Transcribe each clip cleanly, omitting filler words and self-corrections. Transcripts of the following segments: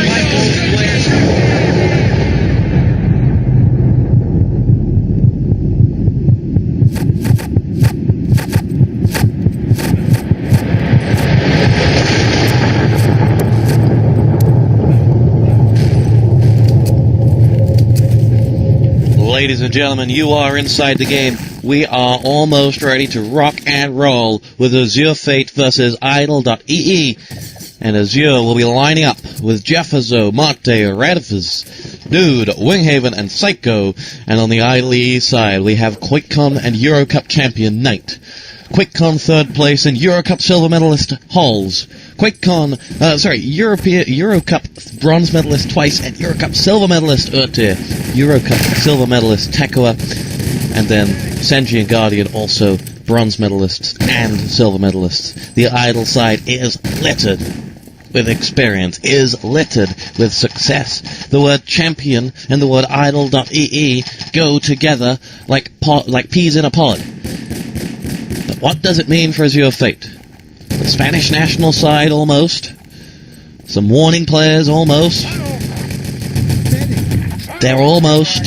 by both players. Ladies and gentlemen, you are inside the game. We are almost ready to rock and roll with Azure Fate versus idle.ee. And Azure will be lining up with Jefferzo, Marte, Radifus, Dude, Winghaven, and Psycho. And on the idle.ee side, we have QuakeCon and Eurocup champion Knight. QuakeCon third place and Eurocup silver medalist Halls. Eurocup bronze medalist twice and Eurocup silver medalist Urtir. Eurocup silver medalist Tekoa. And then Senji and Guardian also bronze medalists and silver medalists. The idle side is littered with experience, is littered with success. The word champion and the word idle.ee go together like peas in a pod. But what does it mean for Azure Fate? The Spanish national side almost. Some warning players almost. They're almost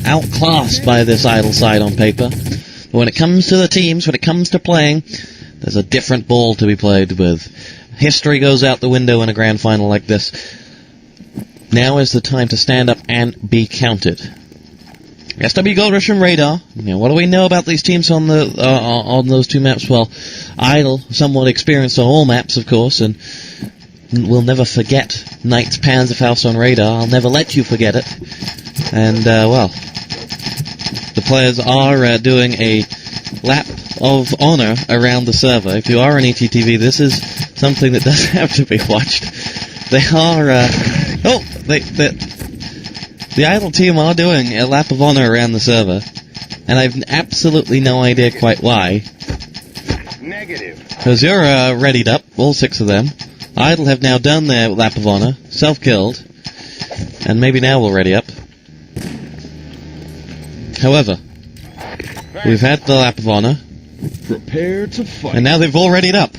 outclassed by this idle side on paper. But when it comes to the teams, when it comes to playing, there's a different ball to be played with. History goes out the window in a grand final like this. Now is the time to stand up and be counted. SW Goldrush and Radar. Now, what do we know about these teams on those two maps? Well, Idle, somewhat experienced on all maps, of course, and we'll never forget Knight's Panzerfaust on Radar. I'll never let you forget it. And, well, the players are doing a lap of honor around the server. If you are on ETTV, this is something that does have to be watched. They are, the Idle team are doing a lap of honor around the server, and I've absolutely no idea quite why. Negative. Azure are readied up, all 6 of them. Idle have now done their lap of honor, self-killed, and maybe now we'll ready up. However, we've had the lap of honor, Prepare to fight. and now they've all readied up.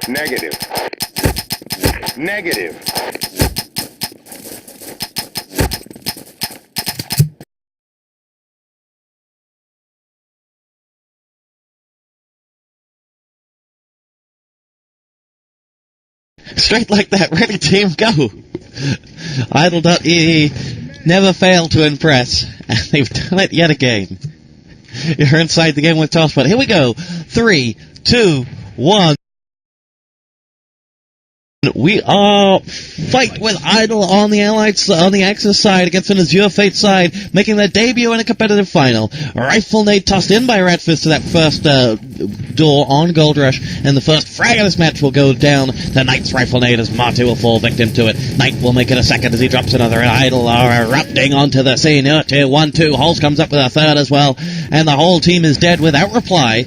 Negative. Negative. Straight like that, ready team, go! Idle.ee never failed to impress, and they've done it yet again. You're inside the game with TosspoT. Here we go. 3, 2, 1. We are fight with Idle on the on the Axis side against an Azure Fate side, making their debut in a competitive final. Rifle nade tossed in by Radfist to that first door on Gold Rush, and the first frag of this match will go down to Knight's rifle nade as Marty will fall victim to it. Knight will make it a second as he drops another. Idle are erupting onto the scene. Tier 1-2. Holes comes up with a third as well, and the whole team is dead without reply.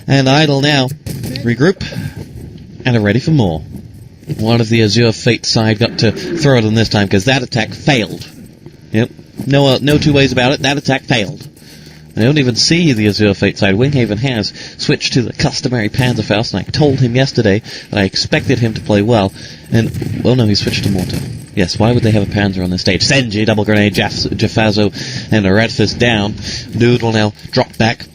And Idle now regroup and are ready for more. One of the Azure Fate side got to throw it on this time because that attack failed. Yep, no two ways about it. That attack failed. I don't even see the Azure Fate side. Winghaven has switched to the customary Panzerfaust, and I told him yesterday that I expected him to play well. And, well, no, he switched to Mortar. Yes, why would they have a Panzer on this stage? Senji, double grenade, Jaffazo, and a Radfist down. Dude will now drop back.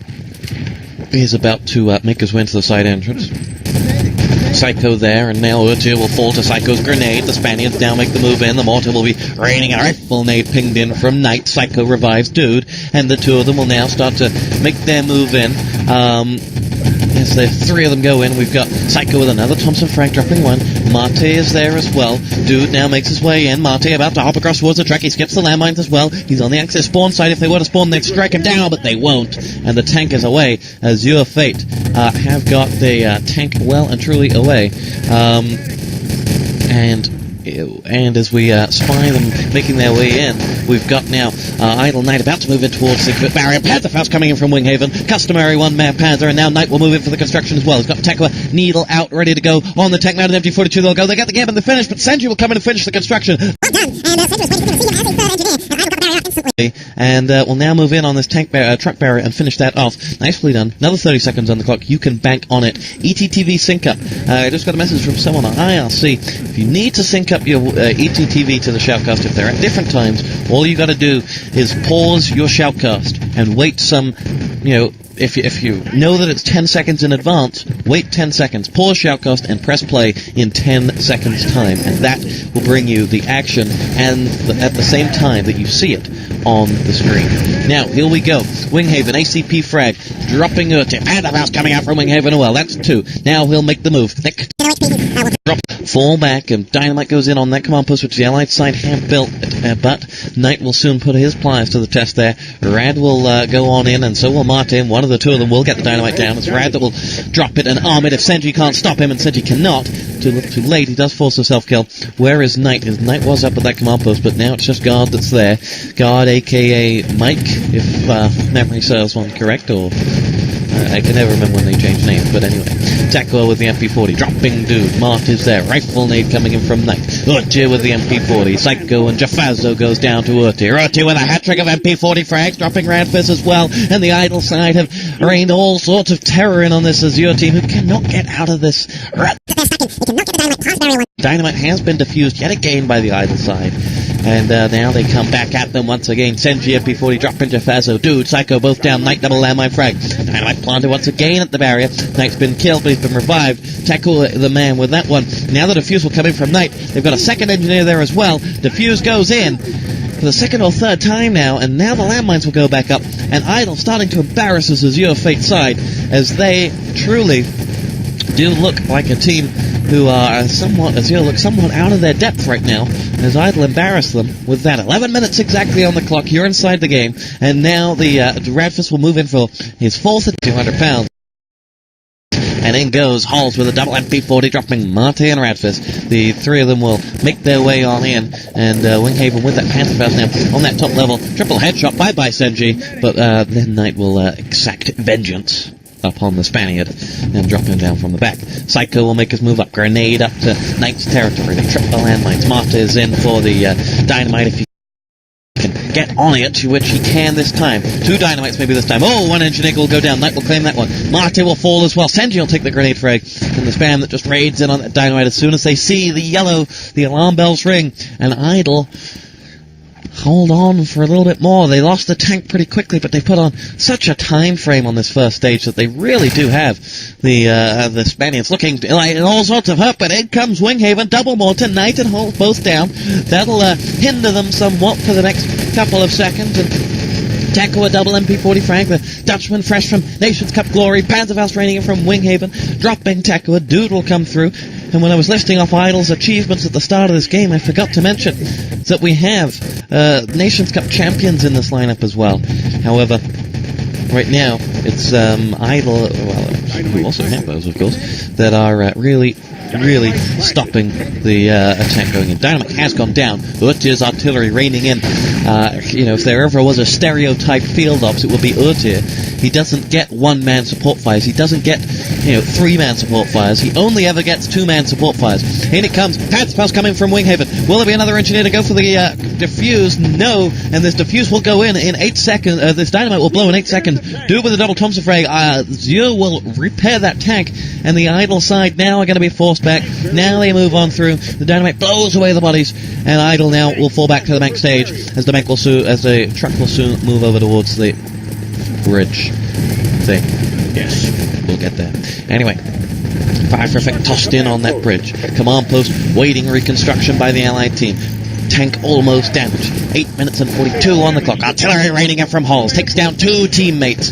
He's about to make his way into the side entrance. Psycho there, and now Urtia will fall to Psycho's grenade. The Spaniards now make the move in. The mortar will be raining a rifle nade pinged in from Knight. Psycho revives Dude, and the two of them will now start to make their move in. As the three of them go in, we've got Psycho with another Thompson frag dropping one. Mate is there as well. Dude now makes his way in. Mate about to hop across towards the track. He skips the landmines as well. He's on the Axis spawn side. If they were to spawn, they'd strike him down, but they won't. And the tank is away. Azure Fate have got the tank well and truly away. And as we spy them making their way in, we've got now Idle Knight about to move in towards the barrier. Panzerfaust coming in from Winghaven. Customary one-man Panzer, and now Knight will move in for the construction as well. He's got Tekla Needle out, ready to go on the tank. Now an MG42 they'll go. They get the game and the finish, but Senji will come in and finish the construction. And we'll now move in on this truck barrier and finish that off. Nicely done. Another 30 seconds on the clock. You can bank on it. ETTV sync up. I just got a message from someone on IRC. If you need to sync up your ETTV to the Shoutcast, if they're at different times, all you got to do is pause your Shoutcast and wait some, if you know that it's 10 seconds in advance, wait 10 seconds, pause Shoutcast, and press play in 10 seconds time, and that will bring you the action and at the same time that you see it on the screen. Now, here we go. Winghaven, ACP frag, dropping Urti. Panzerfaust coming out from Winghaven. Well, that's two. Now he'll make the move. Thick. Drop. Fall back, and Dynamite goes in on that command post, which the Allied side have built, but Knight will soon put his pliers to the test there. Rad will go on in, and so will Martin. One of the two of them will get the Dynamite down. It's Rad that will drop it and arm it if Senji can't stop him, and Senji cannot. Too late, he does force a self-kill. Where is Knight? His Knight was up at that command post, but now it's just Guard that's there. Guard, a.k.a. Mike, if memory serves one correct, or... I can never remember when they changed names, but anyway. Takua with the MP40, dropping Dude. Mart is there. Rifle nade coming in from Knight. Urti with the MP40. Psycho and Jaffazo goes down to Urti. Urti with a hat-trick of MP40 frags, dropping Radfist as well. And the Idle side have rained all sorts of terror in on this Azure team, who cannot get out of this. Dynamite has been defused yet again by the Idle side. And now they come back at them once again. Senji, MP40, dropping Jaffazo. Dude, Psycho, both down. Knight, double landmine frag. Dynamite planted once again at the barrier. Knight's been killed, but he's been revived. Takua, the man with that one. Now the defuse will come in from Knight. They've got a second engineer there as well. Defuse goes in for the second or third time now, and now the landmines will go back up. And Idle starting to embarrass this Azure Fate side, as they truly do look like a team who are somewhat out of their depth right now, as Idle embarrass them with that. 11 minutes exactly on the clock. You're inside the game, and now the Radfist will move in for his fourth at 200 pounds. And in goes Halls with a double MP40, dropping Marte and Radfist. The three of them will make their way on in, and Winghaven with that Panzerfaust now on that top level. Triple headshot, bye-bye Senji, but then Knight will exact vengeance upon the Spaniard and drop him down from the back. Psycho will make his move up. Grenade up to Knight's territory. They trip the landmines. Marta is in for the Dynamite if he can get on it, which he can this time. Two Dynamites maybe this time. Oh, one engineer will go down. Knight will claim that one. Marta will fall as well. Senji will take the grenade frag. And the spam that just raids in on that Dynamite as soon as they see the alarm bells ring. And Idle hold on for a little bit more. They lost the tank pretty quickly, but they put on such a time frame on this first stage that they really do have the Spaniards looking like all sorts of hurt. But in comes Winghaven, double mortar, Knight and Holt both down. That'll hinder them somewhat for the next couple of seconds. And Tackle a double MP40 frag. The Dutchman fresh from Nations Cup glory. Panzerfaust raining in from Winghaven. Dropping tackle. A dude will come through. And when I was listing off Idle's achievements at the start of this game, I forgot to mention that we have Nations Cup champions in this lineup as well. However, right now, it's Idle, well, we also have those, of course, that are really stopping the attack going in. Dynamite has gone down. Urtir's artillery raining in. If there ever was a stereotype field ops, it would be Urtir. He doesn't get one-man support fires. He doesn't get, three-man support fires. He only ever gets two-man support fires. In it comes. Panzerfaust coming from Winghaven. Will there be another engineer to go for the defuse? No. And this defuse will go in 8 seconds. This dynamite will blow in 8 seconds. Dude with a double Thompson frag. Azure will repair that tank. And the Idle side now are going to be forced back. Now they move on through. The dynamite blows away the bodies. And Idle now will fall back to the bank stage as the truck will soon move over towards the bridge thing. Yes, we'll get there. Anyway, fire for effect tossed in on that bridge. Command post waiting reconstruction by the Allied team. Tank almost damaged. 8 minutes and 42 on the clock. Artillery raining in from Halls. Takes down two teammates.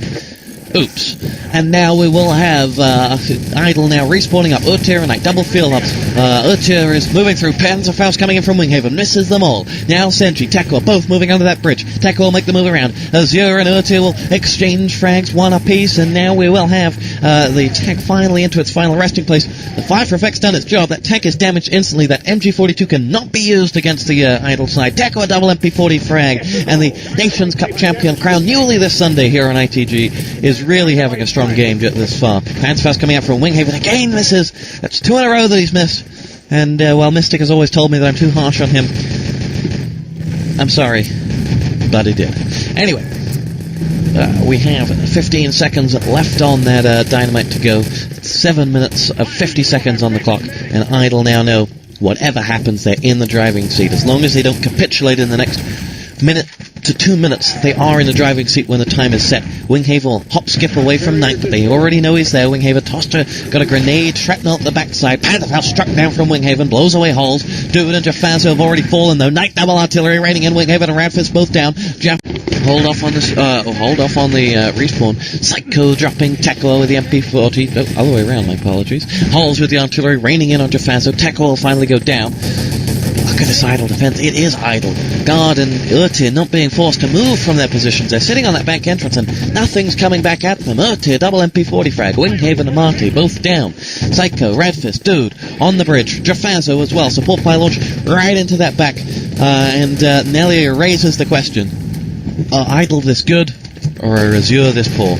Oops. And now we will have Idle now respawning up. Urtir and double field ups. Urtir is moving through. Panzerfaust coming in from Winghaven. Misses them all. Now Sentry, Tackle both moving under that bridge. Tackle will make the move around. Azure and Urtir will exchange frags, one apiece. And now we will have the tank finally into its final resting place. The fire for effect's done its job. That tank is damaged instantly. That MG42 cannot be used against the Idle side. Tackle a double MP40 frag. And the Nations Cup champion crowned newly this Sunday here on ITG is really having a strong game this far. Panzerfaust coming out from Winghaven again misses. That's two in a row that he's missed. And while Mystic has always told me that I'm too harsh on him, I'm sorry, but he did. Anyway, we have 15 seconds left on that dynamite to go. 7 minutes of 50 seconds on the clock, and Idle now know whatever happens, they're in the driving seat. As long as they don't capitulate in the next minute to 2 minutes, they are in the driving seat when the time is set. Winghaven will hop skip away from ninth, but they already know he's there. Winghaven tossed her, got a grenade, shrapnel at the backside. Panzerfaust struck down from Winghaven, blows away Halls. Dude and Jaffazo have already fallen though. Night double artillery raining in. Winghaven and Radfist both down. Hold off on the respawn. Psycho dropping Tackle with the MP40. Oh, other way around, my apologies. Halls with the artillery raining in on Jaffazo. Tackle will finally go down. Look at this Idle defense. It is Idle. Guard and Urtir not being forced to move from their positions. They're sitting on that back entrance and nothing's coming back at them. Urtir, double MP40 frag. Winghaven and Marty both down. Psycho, Radfist, Dude on the bridge. Jaffazo as well. Support fire launch right into that back. And Nelly raises the question. Are Idle this good or are Azure this poor?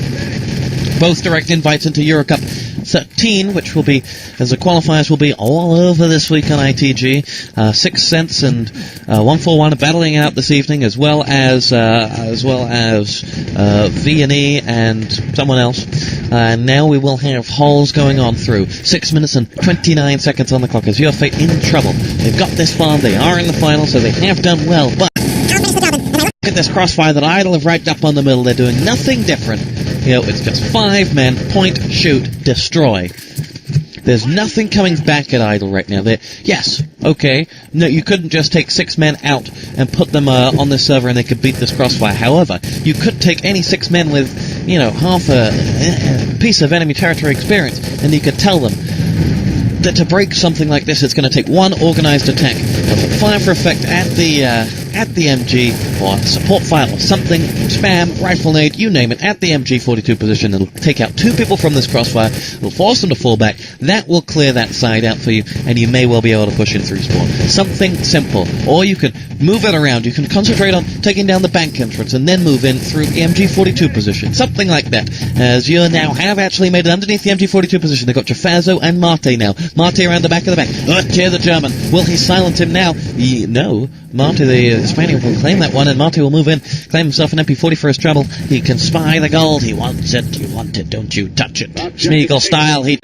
Both direct invites into Eurocup 13, which will be, as the qualifiers will be all over this week on ITG. 6 Cents and 141 are battling out this evening, as well as V&E and someone else. And now we will have Halls going on through. 6 minutes and 29 seconds on the clock. Azure Fate in trouble. They've got this far. They are in the final, so they have done well. But look at this crossfire that Idle have right up on the middle. They're doing nothing different. It's just 5 men, point, shoot, destroy. There's nothing coming back at Idle right now. Yes, okay, no, you couldn't just take 6 men out and put them on this server and they could beat this crossfire. However, you could take any 6 men with, half a piece of enemy territory experience and you could tell them that to break something like this, it's going to take one organized attack. Fire for effect at the MG, or support fire, or something, spam, rifle nade, you name it, at the MG42 position. It'll take out 2 people from this crossfire, it'll force them to fall back, that will clear that side out for you, and you may well be able to push in through spawn. Something simple. Or you could move it around, you can concentrate on taking down the bank entrance, and then move in through the MG42 position. Something like that. As you now have actually made it underneath the MG42 position. They've got Jaffazo and Marte now. Marte around the back of the bank. Urtir the German. Will he silence him now? No. Marte, the Spaniard, will claim that one, and Marte will move in, claim himself an MP40 for his trouble. He can spy the gold. He wants it. You want it, don't you? Touch it. Smeagol style. He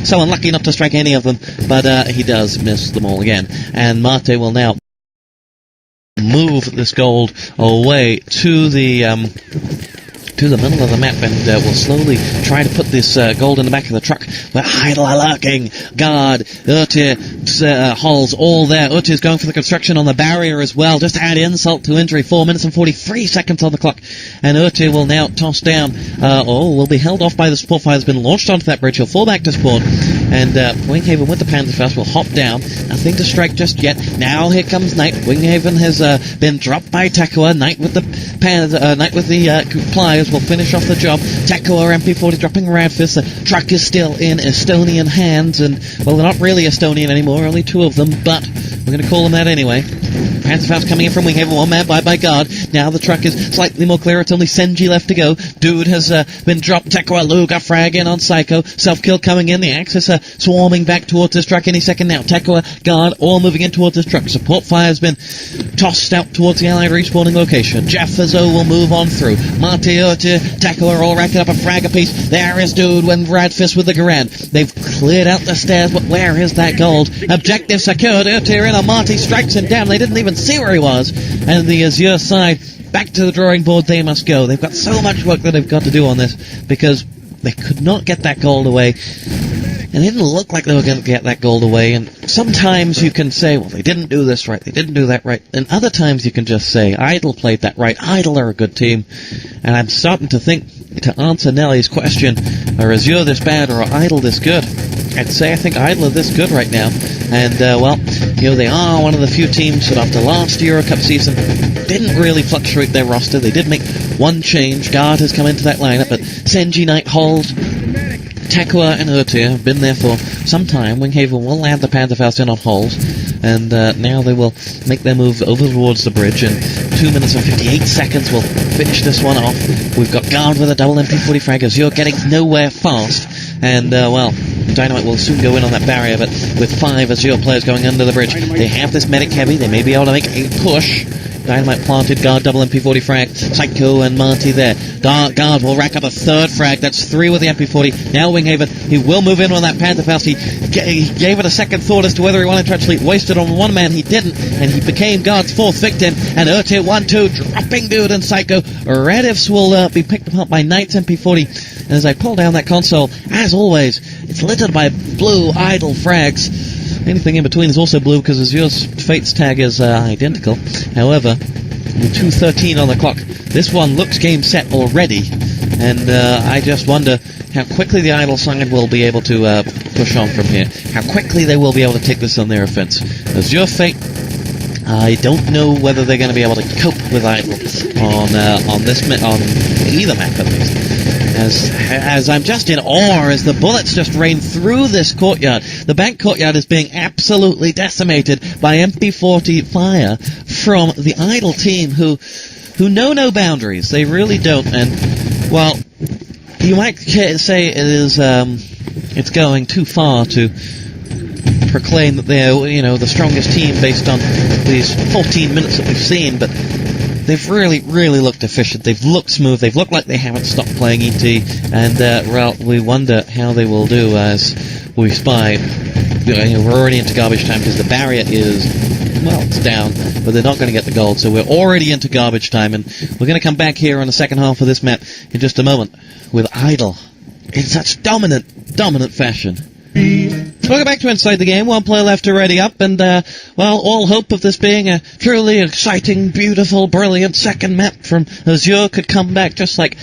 so unlucky not to strike any of them, but he does miss them all again. And Marte will now move this gold away to the to the middle of the map and will slowly try to put this gold in the back of the truck. Where idle are lurking. Guard, Urtir, Hulls, all there. Urtir's going for the construction on the barrier as well. Just to add insult to injury. 4 minutes and 43 seconds on the clock. And Urtir will now toss down, will be held off by the support fire. Has been launched onto that bridge. He'll fall back to spawn. And Winghaven with the Panzerfaust will hop down. Nothing to strike just yet. Now here comes Knight. Winghaven has been dropped by Tekua. Knight with the pliers will finish off the job. Tekua MP40 dropping Radfist. The truck is still in Estonian hands, and well, they're not really Estonian anymore. Only 2 of them, but we're going to call them that anyway. Panzerfaust coming in from Winghaven, 1 man by guard. Now the truck is slightly more clear. It's only Senji left to go. Dude has been dropped. Tekua Luga frag in on Psycho. Self-kill coming in. The Axis swarming back towards this truck any second now. Tekua, guard, all moving in towards this truck. Support fire has been tossed out towards the Allied respawning location. Jeffazo will move on through. Marty, Urtir, Tekua are all racking up a frag apiece. There is Dude when Radfist with the Garand. They've cleared out the stairs, but where is that gold? Objective secured. Urtir in. Marty strikes him down. They didn't even see where he was. And the Azure side, back to the drawing board they must go. They've got so much work that they've got to do on this because they could not get that gold away. And it didn't look like they were going to get that gold away. And sometimes you can say, well, they didn't do this right, they didn't do that right. And other times you can just say, Idle played that right. Idle are a good team. And I'm starting to think, to answer Nelly's question, are Azure this bad or are Idle this good? I'd say I think Idle are this good right now. And, they are one of the few teams that after last Euro Cup season didn't really fluctuate their roster. They did make one change. Guard has come into that lineup, but Senji, Knight, Hulls, Tekua and Urtir have been there for some time. Winghaven will land the Panzerfaust in on Hulls, and now they will make their move over towards the bridge, and 2 minutes and 58 seconds will finish this one off. We've got Guard with a double MP40 frag. Azure getting nowhere fast, and, Dynamite will soon go in on that barrier, but with 5 Azure players going under the bridge, they have this medic heavy. They may be able to make a push. Dynamite planted, Guard double MP40 frag, Psycho and Marty there. Guard will rack up a 3rd frag, that's 3 with the MP40. Now Winghaven, he will move in on that Panzerfaust. He gave it a second thought as to whether he wanted to actually waste it on one man. He didn't, and he became Guard's 4th victim. And Urtir 1-2, dropping Dude and Psycho. Redifs will be picked up by Knight's MP40. And as I pull down that console, as always, it's littered by blue idle frags. Anything in between is also blue because Azure's Fate's tag is identical. However, with 2:13 on the clock, this one looks game set already, and I just wonder how quickly the Idle side will be able to push on from here. How quickly they will be able to take this on their offense. Azure Fate, I don't know whether they're going to be able to cope with Idle on either map at least. As I'm just in awe as the bullets just rain through this courtyard. The bank courtyard is being absolutely decimated by MP40 fire from the Idle team who know no boundaries. They really don't. And, well, you might say it is, it's going too far to proclaim that they're, the strongest team based on these 14 minutes that we've seen, but they've really, really looked efficient. They've looked smooth. They've looked like they haven't stopped playing ET. And, we wonder how they will do as we spy. We're already into garbage time because the barrier is, it's down, but they're not going to get the gold. So we're already into garbage time, and we're going to come back here in the second half of this map in just a moment with Idle in such dominant fashion. Welcome back to Inside the Game. 1 player left to ready up, and, all hope of this being a truly exciting, beautiful, brilliant second map from Azure could come back just like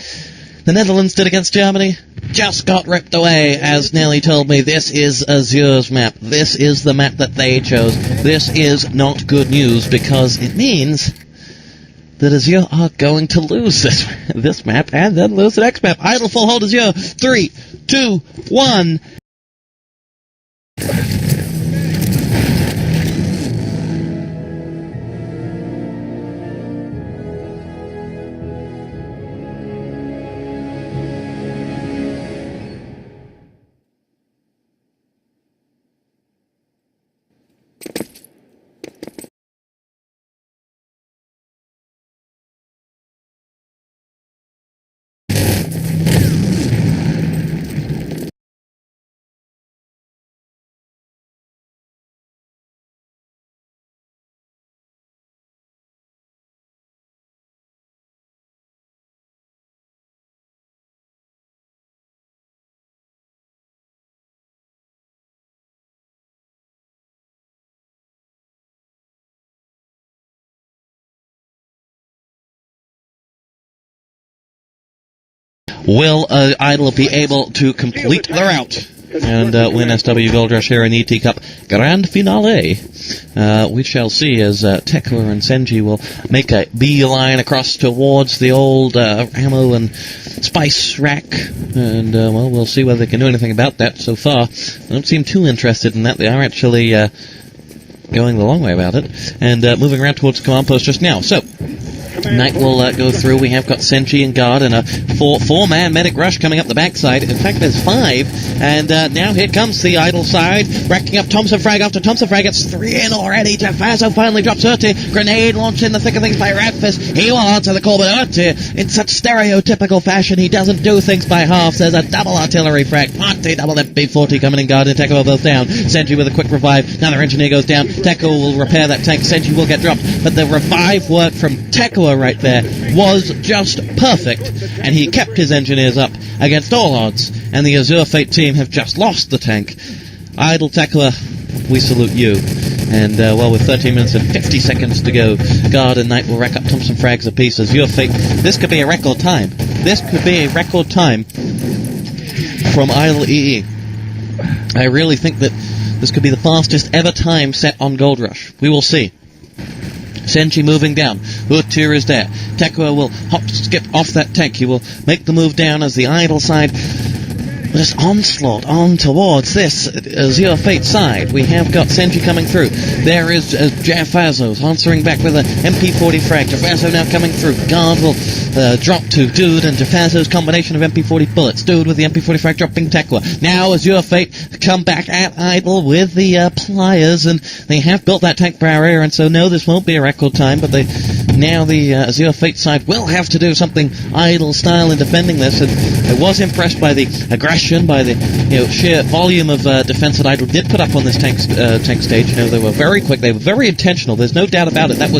the Netherlands did against Germany. Just got ripped away, as Nelly told me. This is Azure's map. This is the map that they chose. This is not good news, because it means that Azure are going to lose this map, and then lose the next map. Idle full hold Azure. 3, 2, 1... Will Idle be able to complete the route and win SW Gold Rush here in ET Cup Grand Finale? We shall see as Tekla and Senji will make a beeline across towards the old ammo and spice rack, and well, we'll see whether they can do anything about that. So far, they don't seem too interested in that. They are actually going the long way about it, and moving around towards the command post just now. So Knight will go through. We have got Senji and guard and a four-man medic rush coming up the backside. In fact, there's 5. And now here comes the Idle side. Racking up Thompson frag after Thompson frag. It's 3 in already. Jaffazo finally drops Urti. Grenade launched in the thick of things by Radfist. He will answer the call, but Urti, in such stereotypical fashion, he doesn't do things by halves. There's a double artillery frag. Monty, double MP40 coming in. Guard and Tekko are both down. Senji with a quick revive. Another engineer goes down. Tekko will repair that tank. Senji will get dropped. But the revive work from Tekko right there was just perfect, and he kept his engineers up against all odds, and the Azure Fate team have just lost the tank. Idle Tekla, we salute you. And well, with 13 minutes and 50 seconds to go, Guard and Knight will rack up Thompson frags apiece. Azure Fate, this could be a record time. This could be a record time from idle.ee. I really think that this could be the fastest ever time set on Gold Rush. We will see. Senji moving down. Utir is there. Tekua will skip off that tank. He will make the move down as the Idle side just onslaught on towards this Azure Fate side. We have got Senji coming through. There is Jaffazo answering back with an MP40 frag. Jaffazo now coming through. Guard will drop to Dude and Jaffazo's combination of MP40 bullets. Dude with the MP40 frag dropping Tekua. Now Azure Fate come back at Idle with the pliers, and they have built that tank barrier, and so no, this won't be a record time, but now the Azure Fate side will have to do something Idle style in defending this, and I was impressed by the aggression, by the sheer volume of defense that Idle did put up on this tank stage. They were very quick, they were very intentional, there's no doubt about it. That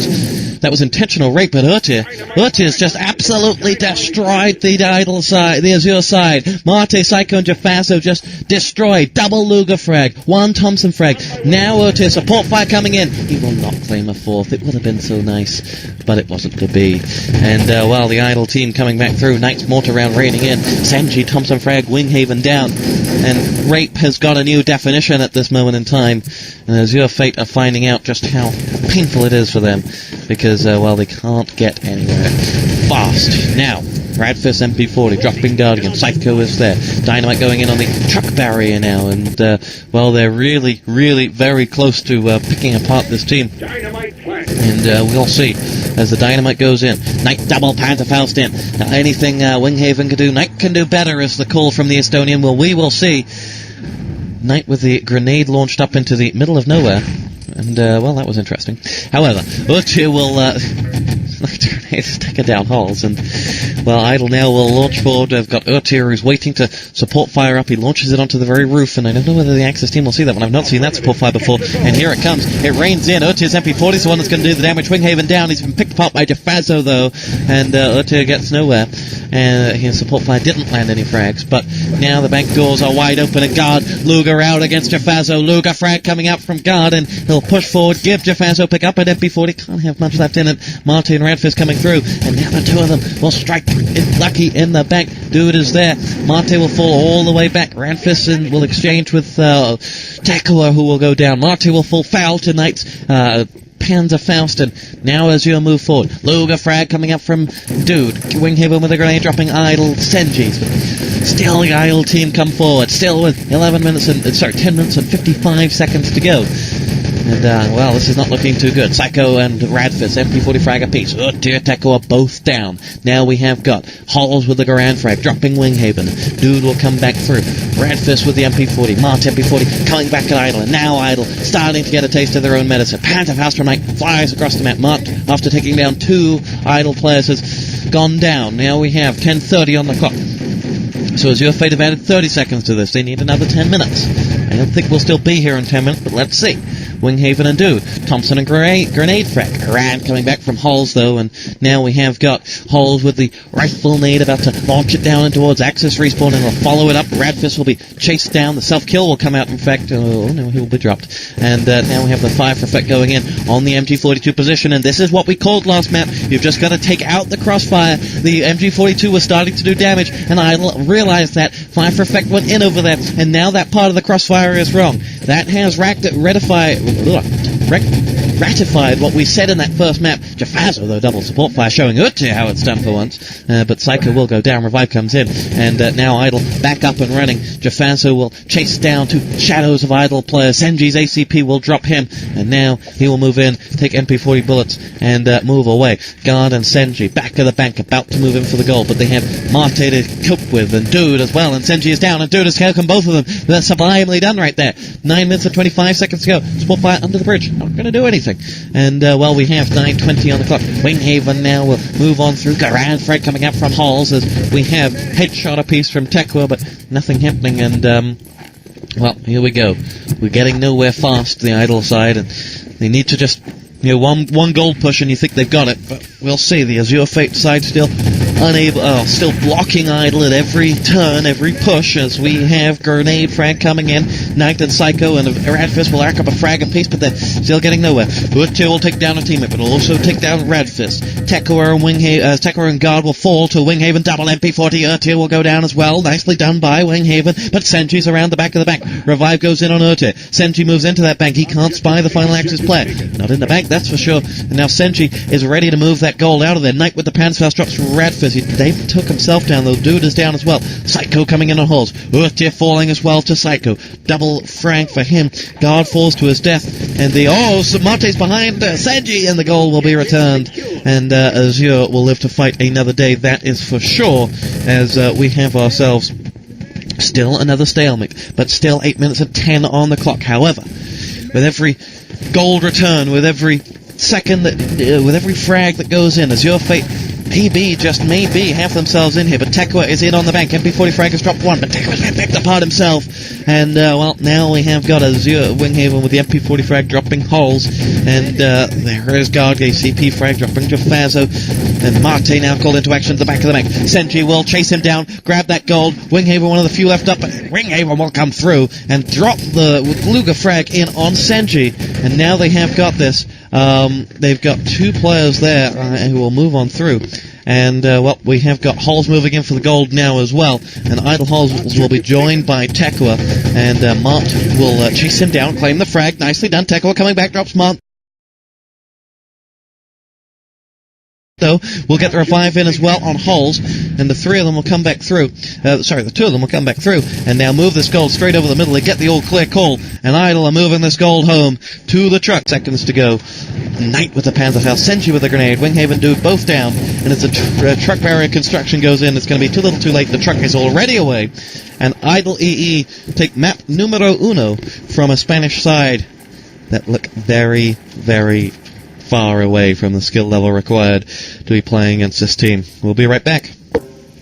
was intentional rape, but Urtir's just absolutely destroyed the Idle side, the Azure side. Marte, Psycho, and Jaffazo just destroyed. Double Luger frag, 1 Thompson frag. Now Urtir, support fire coming in. He will not claim a 4th. It would have been so nice, but it wasn't to be. And while the Idle team coming back through, Knight's mortar round raining in. Senji, Thompson frag, Winghaven down. And rape has got a new definition at this moment in time. And Azure Fate are finding out just how painful it is for them, because, well, they can't get anywhere fast. Now, Radfist MP40 dropping Guardian. Psycho is there. Dynamite going in on the truck barrier now, and well, they're really, really very close to picking apart this team. And we'll see as the dynamite goes in. Knight double Pantherfaust in. Now, anything Winghaven can do, Knight can do better, is the call from the Estonian. Well, we will see. Knight with the grenade launched up into the middle of nowhere. And, well, that was interesting. However, Urtir will take her down holes, and, well, Idle now will launch forward. I've got Urtir who's waiting to support fire up. He launches it onto the very roof, and I don't know whether the Axis team will see that one. I've not seen that support fire before, and here it comes. It rains in. Urtir's MP40 is the one that's going to do the damage. Winghaven down. He's been picked apart by Jaffazo, though, and Urtir gets nowhere. And his support fire didn't land any frags, but now the back doors are wide open, and Guard, Luger out against Jaffazo. Luger frag coming out from Guard, and he'll push forward, give Jaffazo pick up at MP40. Can't have much left in it. Marty and Radfist coming through, and now the two of them will strike lucky in the back. Dude is there. Marty will fall all the way back. Radfist will exchange with Tekua, who will go down. Marty will fall foul to Knight's Panzerfaust, and now Azure move forward. Luger frag coming up from Dude. Winghaven with a grenade dropping Idle Senji's. Still the Idle team come forward. Still with 10 minutes and 55 seconds to go. And, well, this is not looking too good. Psycho and Radfist, MP40 frag apiece. Dear Tekko are both down. Now we have got Halls with the Garand frag, dropping Winghaven. Dude will come back through. Radfist with the MP40. Mart MP40 coming back at Idle. And now Idle starting to get a taste of their own medicine. Pantherfaust from Mike flies across the map. Mart, after taking down 2 Idle players, has gone down. Now we have 10:30 on the clock. So Azure Fate have added 30 seconds to this. They need another 10 minutes. I don't think we'll still be here in 10 minutes, but let's see. Winghaven and Dude. Thompson and Grenade Frag. Rand coming back from Halls, though, and now we have got Halls with the rifle nade about to launch it down and towards Axis Respawn, and will follow it up. Radfist will be chased down. The self-kill will come out, in fact. Oh, no, he will be dropped. And now we have the fire for effect going in on the MG42 position, and this is what we called last map. You've just got to take out the crossfire. The MG42 was starting to do damage, and I realized that. Fire for effect went in over there, and now that part of the crossfire is wrong. That has ratified what we said in that first map. Jaffazo, though, double support fire, showing Uti how it's done for once. But Psycho will go down, Revive comes in, and now Idle back up and running. Jaffazo will chase down two shadows of Idle players. Senji's ACP will drop him, and now he will move in, take MP40 bullets, and move away. Guard and Senji back of the bank, about to move in for the goal, but they have Marte to cope with, and Dude as well, and Senji is down, and Dude has taken both of them. That's sublimely done right there. 9 minutes and 25 seconds to go. Sport fire under the bridge. Not going to do anything. And, well, we have 9:20 on the clock. Winghaven now will move on through. Garand Frag coming up from Halls as we have headshot apiece from Tekwa, but nothing happening. And, well, here we go. We're getting nowhere fast, the Idle side, and they need to just, one gold push and you think they've got it, but we'll see. The Azure Fate side still still blocking Idle at every turn, every push, as we have Grenade Frag coming in. Knight and Psycho and Radfist will arc up a frag apiece, but they're still getting nowhere. Uti will take down a teammate, but will also take down Radfist. Tekwa and Guard will fall to Winghaven, double MP40. Uti will go down as well. Nicely done by Winghaven, but Senji's around the back of the bank. Revive goes in on Uti. Senji moves into that bank. He can't spy the final Axis player. Not in the bank, that's for sure. And now Senji is ready to move that gold out of there. Knight with the Panzerfaust drops from Radfist. Dave took himself down, though. Dude is down as well. Psycho coming in on Halls. Uti falling as well to Psycho. Double frag for him. Guard falls to his death. And Marte's behind Senji, and the goal will be returned. And Azure will live to fight another day, that is for sure, as we have ourselves still another stalemate. But still 8 minutes and 10 on the clock. However, with every gold return, with every second with every frag that goes in, Azure Fate maybe have themselves in here, but Tekwa is in on the bank. MP40 frag has dropped one, but Tekwa's been picked apart himself. And, well, now we have got Azure Winghaven with the MP40 frag dropping Halls. And, there is Guard CP frag dropping Jaffazo. And Marte now called into action at the back of the bank. Senji will chase him down, grab that gold. Winghaven, one of the few left up, but Winghaven will come through and drop the Luger frag in on Senji. And now they have got this. They've got two players there who will move on through. And, well, we have got Halls moving in for the gold now as well. And Idle Halls will be joined by Tekwa. And Mart will chase him down, claim the frag. Nicely done. Tekwa coming back, drops Mart. Though, we'll get the revive in as well on Halls, and the three of them will come back through. The two of them will come back through, and now move this gold straight over the middle. They get the all clear call, and Idle are moving this gold home to the truck. Seconds to go. Knight with the Panzerfaust, Senji with the grenade, Winghaven Dude both down, and as the truck barrier construction goes in, it's going to be too little too late. The truck is already away, and idle.ee take map numero uno from a Spanish side that look very, very far away from the skill level required to be playing against this team. We'll be right back.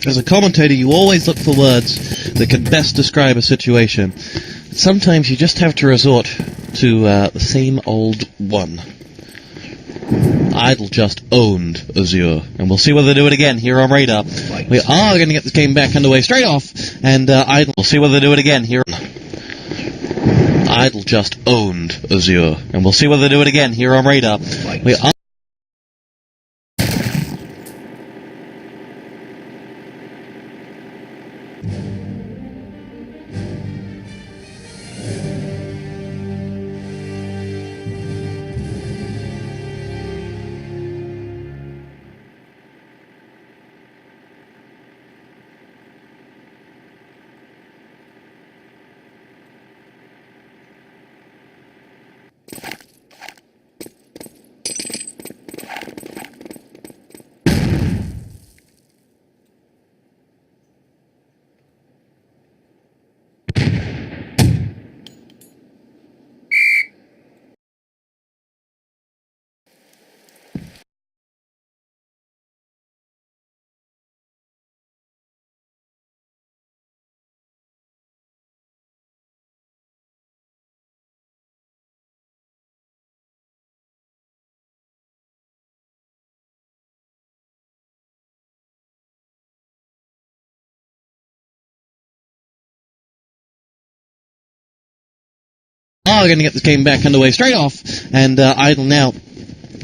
As a commentator, you always look for words that can best describe a situation. Sometimes you just have to resort to the same old one. Idle just owned Azure, and we'll see whether they do it again here on Radar. We are going to get this game back underway straight off, and Idle, we'll see whether they do it again here. Idle just owned Azure, and we'll see whether they do it again here on Radar. We are are going to get this game back underway straight off, and Idle now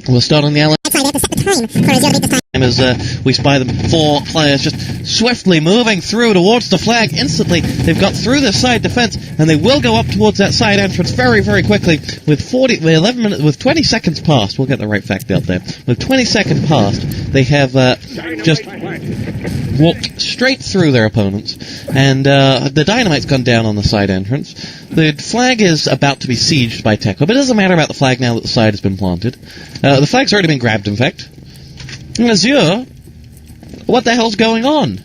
will start on the Allied That's why they have to set the time for Azure to beat this time. as we spy them 4 players just swiftly moving through towards the flag instantly. They've got through the side defense, and they will go up towards that side entrance very, very quickly. With 20 seconds past, we'll get the right fact out there. With 20 seconds past, they have just walked straight through their opponents, and the dynamite's gone down on the side entrance. The flag is about to be sieged by Tekla, but it doesn't matter about the flag now that the side has been planted. The flag's already been grabbed, in fact. And Azure, what the hell's going on?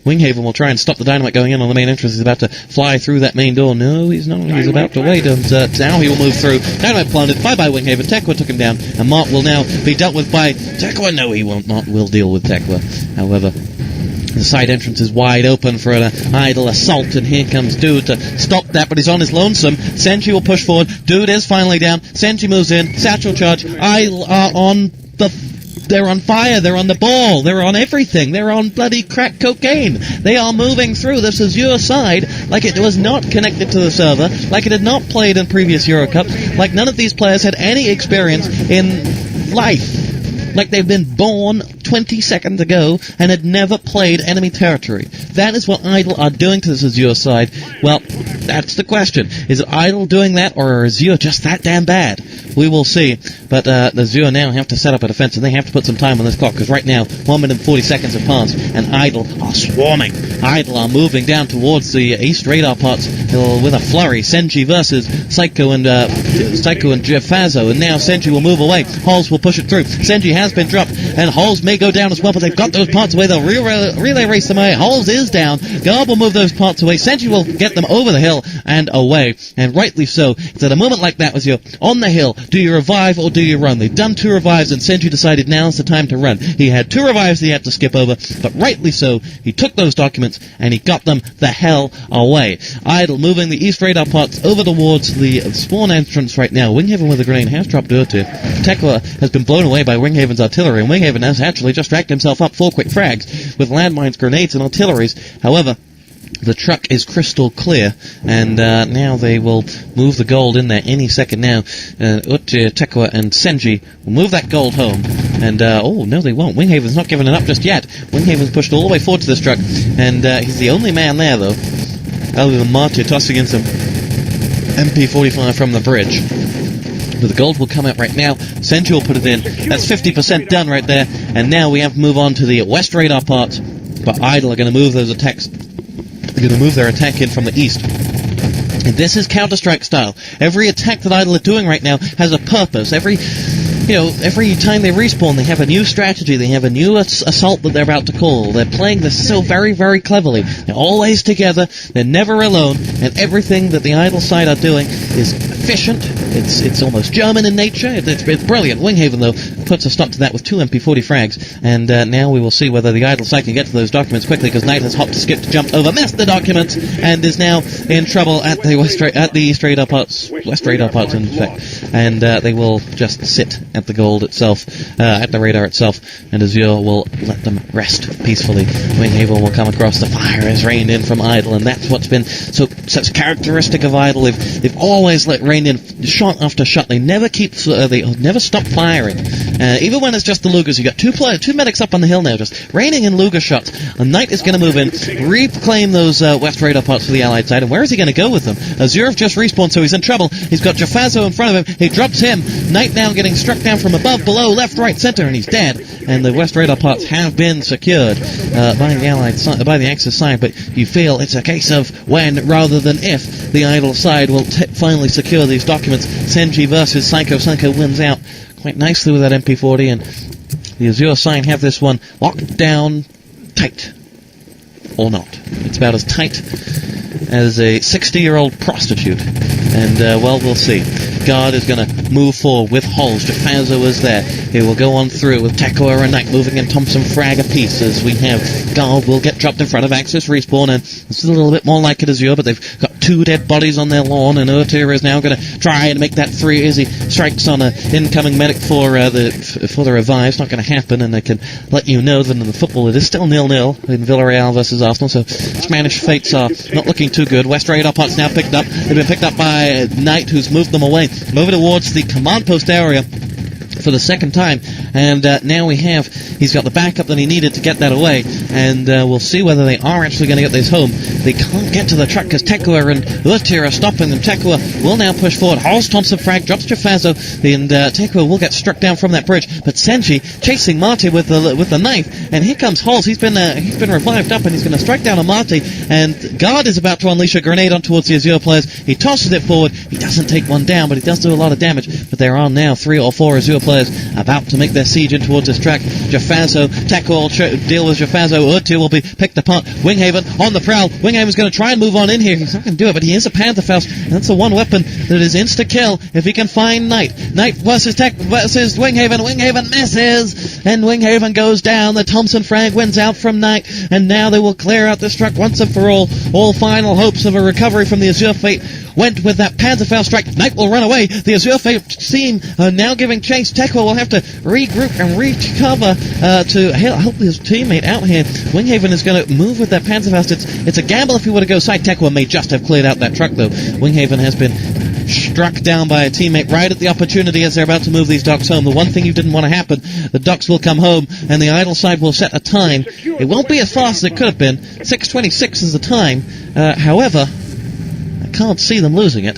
Winghaven will try and stop the dynamite going in on the main entrance. He's about to fly through that main door. No, he's not. He's about to wait. And now he will move through. Dynamite planted. Bye-bye, Winghaven. Tekla took him down. And Mart will now be dealt with by Tekla. No, he won't. Mart will deal with Tekla. However, the side entrance is wide open for an idle assault, and here comes Dude to stop that, but he's on his lonesome. Senji will push forward. Dude is finally down. Senji moves in. Satchel charge. Idle are on the... They're on fire, they're on the ball, they're on everything, they're on bloody crack cocaine. They are moving through this Azure side like it was not connected to the server, like it had not played in previous Euro Cup, like none of these players had any experience in life. Like they've been born 20 seconds ago and had never played enemy territory. That is what Idle are doing to this Azure side. Well, that's the question. Is it Idle doing that, or are Azure just that damn bad? We will see. But the Azure now have to set up a defense, and they have to put some time on this clock, because right now, 1 minute and 40 seconds have passed, and Idle are swarming. Idle are moving down towards the east radar pots with a flurry. Senji versus Psycho and Jefazo, and now Senji will move away. Halls will push it through. Senji has been dropped, and Halls may go down as well, but they've got those parts away. They'll relay race them away. Halls is down. Garb will move those parts away. Senji will get them over the hill and away, and rightly so. It's at a moment like that, as you're on the hill, do you revive or do you run? They've done 2 revives, and Senji decided now's the time to run. He had 2 revives he had to skip over, but rightly so, he took those documents and he got them the hell away. Idle moving the east radar pots over towards the spawn entrance right now. Winghaven with a grenade has dropped Dirty. Tekla has been blown away by Winghaven's artillery, and Winghaven has actually just racked himself up 4 quick frags with landmines, grenades, and artilleries. However, the truck is crystal clear, and now they will move the gold in there any second now. Tekla and Senji will move that gold home, and oh, no they won't. Winghaven's not giving it up just yet. Winghaven's pushed all the way forward to this truck, and he's the only man there, though, other than Marty tossing in some MP45 from the bridge. But the gold will come out right now. Senji will put it in. That's 50% done right there, and now we have to move on to the west radar part, but Idle are going to move those attacks. They're going to move their attack in from the east. And this is Counter-Strike style. Every attack that Idle are doing right now has a purpose. Every time they respawn, they have a new strategy. They have a new assault that they're about to call. They're playing this so very, very cleverly. They're always together. They're never alone. And everything that the Idle side are doing is efficient. It's almost German in nature. It's brilliant. Winghaven, though, puts a stop to that with 2 MP40 frags. And now we will see whether the Idle side can get to those documents quickly, because Knight has hopped, skipped, jumped over, missed the documents, and is now in trouble at the east radar parts, west radar parts in fact. And they will just sit at the gold itself, at the radar itself, and Azure will let them rest peacefully. Winghaven will come across. The fire has rained in from Idle, and that's what's been such characteristic of Idle. They've always let rain in shot after shot. They never stop firing, even when it's just the Lugers. You got two medics up on the hill now, just raining in Luger shots. And Knight is going to move in, reclaim those west radar parts for the Allied side. And where is he going to go with them? Azure have just respawned, so he's in trouble. He's got Jefazo in front of him. He drops him. Knight now getting struck down from above, below, left, right, center, and he's dead. And the west radar parts have been secured by the Allied side, by the Axis side. But you feel it's a case of when rather than if the Idle side will finally secure these documents. Senji versus Psycho. Psycho wins out quite nicely with that MP40, and the Azure side have this one locked down tight. Or not. It's about as tight as a 60-year-old prostitute. And, well, we'll see. Guard is going to move forward with Halls. Jefazo is there. He will go on through with Tekla and Knight moving in Thompson frag a piece, as we have Guard will get dropped in front of Axis respawn, and this is a little bit more like it Azure, but they've got 2 dead bodies on their lawn, and Urtir is now going to try and make that 3 as he strikes on an incoming medic for the revive. It's not going to happen, and I can let you know that in the football it is still 0-0 in Villarreal versus Arsenal, so Spanish fates are not looking too good. West Radar Pot's now picked up. They've been picked up by Knight, who's moved them away. Over towards the command post area for the second time, and now he's got the backup that he needed to get that away, and we'll see whether they are actually going to get this home. They can't get to the truck because Tekua and Urtir are stopping them. Tekua will now push forward. Holds Thompson frag, drops Jaffazo, and Tekua will get struck down from that bridge, but Senji chasing Marty with the knife, and here comes Holes. He's been revived up, and he's going to strike down on Marty, and Guard is about to unleash a grenade on towards the Azure players. He tosses it forward. He doesn't take one down, but he does do a lot of damage, but there are now 3 or 4 Azure players about to make their siege in towards this track. Jaffazo, Tekua will deal with Jaffazo. Urtir will be picked apart. Winghaven on the prowl. Winghaven's going to try and move on in here. He's not going to do it, but he is a Pantherfaust, and that's the one weapon that is insta-kill if he can find Knight. Knight versus Winghaven. Winghaven misses, and Winghaven goes down. The Thompson frag wins out from Knight, and now they will clear out this truck once and for all. All final hopes of a recovery from the Azure Fate went with that Pantherfaust strike. Knight will run away. The Azure Fate team are now giving chase. Tekua will have to regroup and recover to help his teammate out here. Winghaven is going to move with that Pantherfaust. It's a gamble if he were to go side. Tekua may just have cleared out that truck, though. Winghaven has been struck down by a teammate right at the opportunity as they're about to move these Ducks home. The one thing you didn't want to happen, the Ducks will come home, and the idle side will set a time. It won't be as fast as it could have been. 6:26 is the time. However, I can't see them losing it.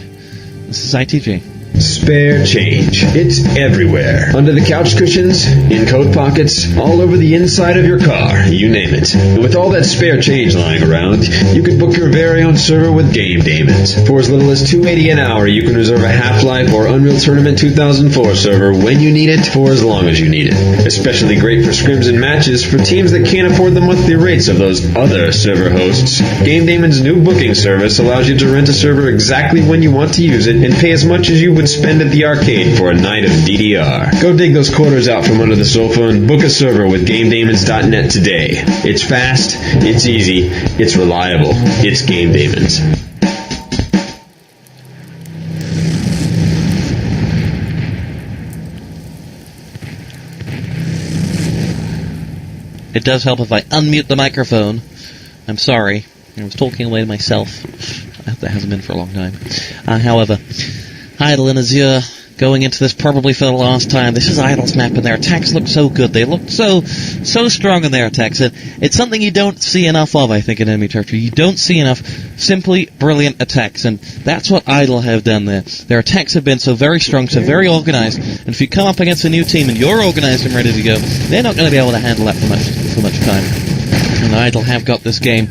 This is ITG. Spare change. It's everywhere. Under the couch cushions, in coat pockets, all over the inside of your car, you name it. And with all that spare change lying around, you can book your very own server with Game Demons. For as little as $2.80 an hour, you can reserve a Half-Life or Unreal Tournament 2004 server when you need it, for as long as you need it. Especially great for scrims and matches for teams that can't afford the monthly rates of those other server hosts. Game Demons' new booking service allows you to rent a server exactly when you want to use it and pay as much as you would spend at the arcade for a night of DDR. Go dig those quarters out from under the sofa and book a server with GameDemons.net today. It's fast, it's easy, it's reliable. It's Game Demons. It does help if I unmute the microphone. I'm sorry. I was talking away to myself. I hope that hasn't been for a long time. However, Idle and Azure going into this probably for the last time. This is Idle's map, and their attacks look so good. They look so strong in their attacks. And it's something you don't see enough of, I think, in enemy territory. You don't see enough simply brilliant attacks, and that's what Idle have done there. Their attacks have been so very strong, so very organized, and if you come up against a new team and you're organized and ready to go, they're not going to be able to handle that for much time. And Idle have got this game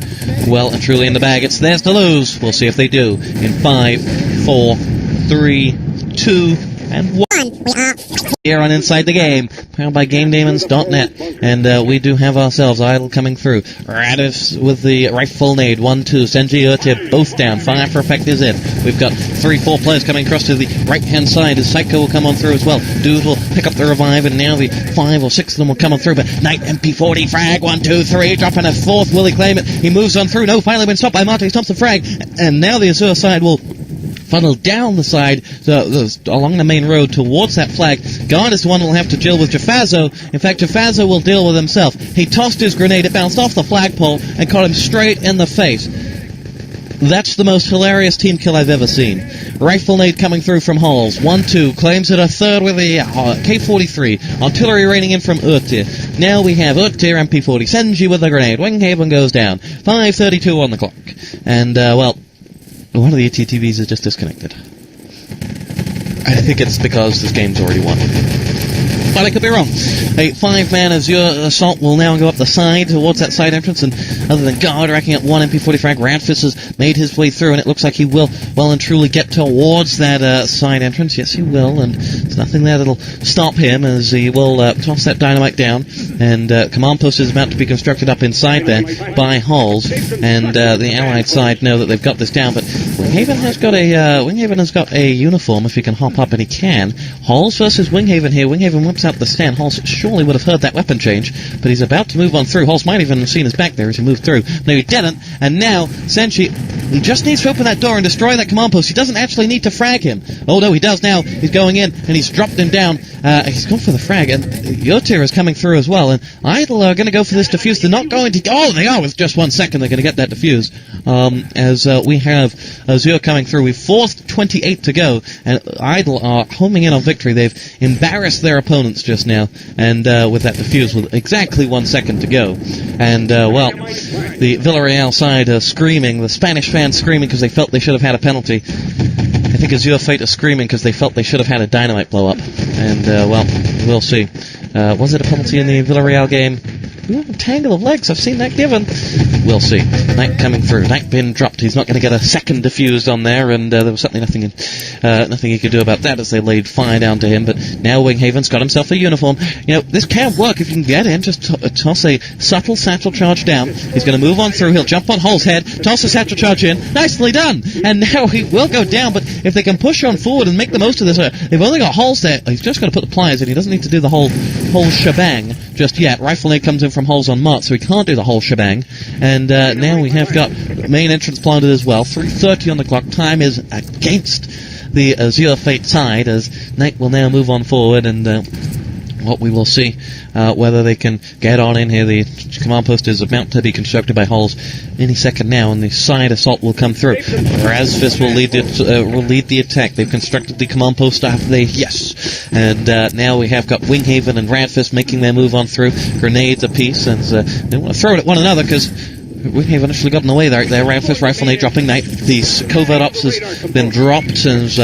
well and truly in the bag. It's theirs to lose. We'll see if they do. In 5, 4, 3, 2, and 1. We are Here on Inside the Game, powered by GameDemons.net, and we do have ourselves Idle coming through. Radis with the rifle nade, 1-2, Senji Urtir both down, Fire for Effect is in. We've got 3-4 players coming across to the right-hand side as Psycho will come on through as well. Dude will pick up the revive, and now the 5 or 6 of them will come on through, but Knight MP40 frag, 1, 2, 3, dropping a 4th, will he claim it? He moves on through, no, finally been stopped by Marty Thompson frag, and now the Azure side will funnel down the side along the main road towards that flag. Guard is the one who will have to deal with Jaffazo. In fact, Jaffazo will deal with himself. He tossed his grenade, it bounced off the flagpole and caught him straight in the face. That's the most hilarious team kill I've ever seen. Rifle nade coming through from Halls. 1-2, claims it a third with the K-43. Artillery raining in from Urtir. Now we have Urtir, MP40, Senji with a grenade. Winghaven goes down. 5:32 on the clock. And, one of the TVs is just disconnected. I think it's because this game's already won. But I could be wrong. A 5-man Azure assault will now go up the side towards that side entrance, and other than Guard racking up 1 MP40 frag, Radfist has made his way through, and it looks like he will well and truly get towards that side entrance. Yes, he will, and there's nothing there that'll stop him as he will toss that dynamite down, and command post is about to be constructed up inside there by Halls, and the Allied side know that they've got this down, but Winghaven has got a uniform if he can hop up, and he can. Halls versus Winghaven here. Winghaven whips out the stand. Hols surely would have heard that weapon change, but he's about to move on through. Hols might even have seen his back there as he moved through. No, he didn't, and now Senshi, he just needs to open that door and destroy that command post. He doesn't actually need to frag him. Oh no, he does now. He's going in, and he's dropped him down. He's gone for the frag, and Yotir is coming through as well, and Idle are going to go for this defuse. They're not going to... Oh, they are with just 1 second. They're going to get that defuse. As we have Azure coming through. We've forced 28 to go, and Idle are homing in on victory. They've embarrassed their opponents just now, and with that defuse with exactly 1 second to go. And, well, the Villarreal side are screaming, the Spanish fans screaming because they felt they should have had a penalty. I think Azure Fate are screaming because they felt they should have had a dynamite blow up. And, well, we'll see. Was it a penalty in the Villarreal game? Ooh, tangle of legs, I've seen that given. We'll see. Knight coming through. Knight being dropped. He's not going to get a second defused on there, and there was certainly nothing he could do about that as they laid fire down to him. But now Winghaven's got himself a uniform. You know, this can work if you can get in. Just toss a subtle satchel charge down. He's going to move on through. He'll jump on Hol's head, toss a satchel charge in. Nicely done! And now he will go down, but if they can push on forward and make the most of this, they've only got Holes there. He's just got to put the pliers in. He doesn't need to do the whole shebang just yet. Rifle nade comes in from Holes on Mart, so he can't do the whole shebang. And now we have got main entrance planted as well. 3:30 on the clock. Time is against the Azure Fate side as Knight will now move on forward, and what we will see whether they can get on in here. The command post is about to be constructed by Holes any second now, and the side assault will come through. Razfist will lead the attack. They've constructed the command post after yes, and now we have got Winghaven and Radfist making their move on through. Grenades apiece, and they want to throw it at one another because Winghaven actually got in the way there. Radfist rifle nade dropping Knight. The covert ops has been dropped, and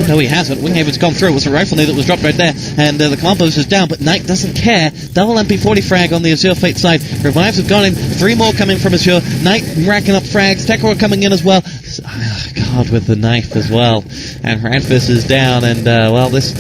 no, he hasn't. Winghaven's gone through. It was a rifle nade that was dropped right there, and the command post is down, but Knight doesn't care. Double MP40 frag on the Azure Fate side. Revives have gone in. 3 more coming from Azure. Knight racking up frags. Tekra coming in as well. God, with the knife as well. And Radfist is down, and well, this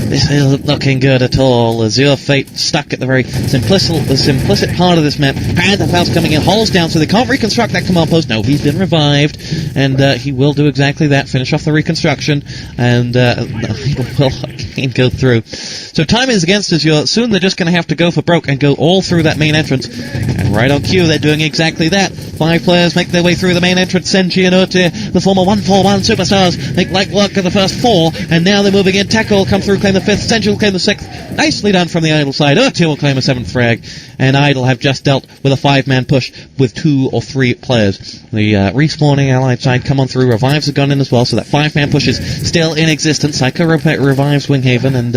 isn't looking good at all. Azure Fate stuck at the very simplistic part of this map. Panther Faust coming in, Holes down, so they can't reconstruct that command post. No, he's been revived, and he will do exactly that, finish off the reconstruction, and he will again go through. So time is against Azure. Soon they're just going to have to go for broke and go all through that main entrance. And right on cue, they're doing exactly that. 5 players make their way through the main entrance. Senshi and Urtir, the former 141 superstars, make light work of the first 4, and now they're moving in. Tekka will come through, claim the 5th. Senshi will claim the 6th. Nicely done from the Idle side. Urtir will claim a 7th frag, and Idle have just dealt with a 5-man push with 2 or 3 players. The respawning Allied side come on through. Revives have gone in as well, so that 5-man push is still in existence. Psycho revives Winghaven, and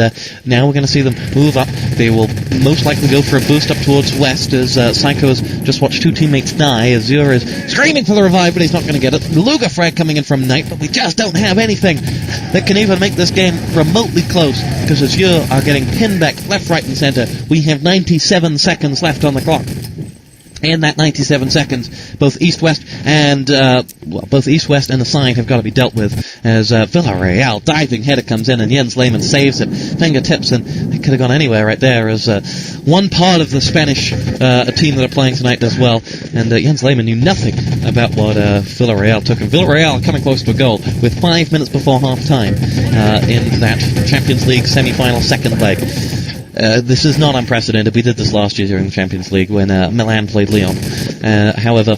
now we're going to see them move up. They will most likely go for a boost up towards west as Psycho has just watched 2 teammates die. Azure is screaming for the revive, but he's not going to get it. The Luger frag coming in from Knight, but we just don't have anything that can even make this game remotely close, because Azure are getting pinned back left, right, and center. We have 97 seconds left on the clock. In that 97 seconds, both East-West and the side have got to be dealt with, as Villarreal diving header comes in and Jens Lehmann saves it. Fingertips, and it could have gone anywhere right there, as one part of the Spanish team that are playing tonight does well, and Jens Lehmann knew nothing about what Villarreal took. And Villarreal are coming close to a goal with 5 minutes before half-time in that Champions League semi-final second leg. This is not unprecedented. We did this last year during the Champions League when Milan played Lyon. However,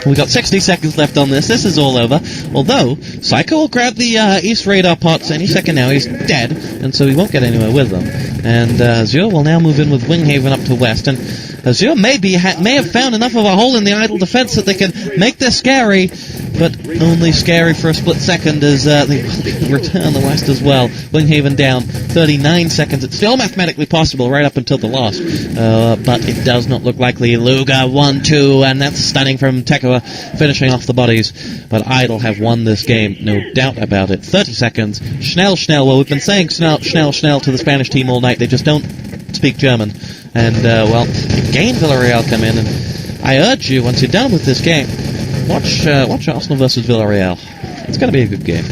we got 60 seconds left on this. This is all over. Although, Psycho will grab the East radar pots any second now. He's dead, and so he won't get anywhere with them. And Azure will now move in with Winghaven up to west. And Azure may have found enough of a hole in the Idle defense that they can make this scary, but only scary for a split second as they return the west as well. Winghaven down 39 seconds. It's still mathematically possible right up until the loss, but it does not look likely. Luga 1-2, and that's stunning from Tekka, finishing off the bodies. But Idle have won this game, no doubt about it. 30 seconds. Schnell. Well, we've been saying Schnell to the Spanish team all night. They just don't speak German. And, well, again Villarreal come in, and I urge you, once you're done with this game, watch Arsenal versus Villarreal. It's going to be a good game.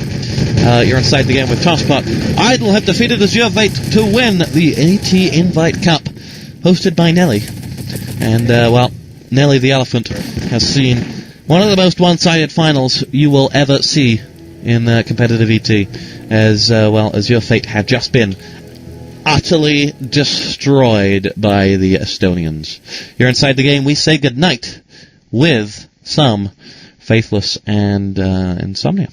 You're inside the game with TosspoT. Idle have defeated Azure Fate to win the AT Invite Cup, hosted by Nelly. And, well, Nelly the Elephant has seen one of the most one-sided finals you will ever see in competitive ET, as, well, Azure Fate had just been utterly destroyed by the Estonians. Here inside the game, we say goodnight with some Faithless and Insomnia.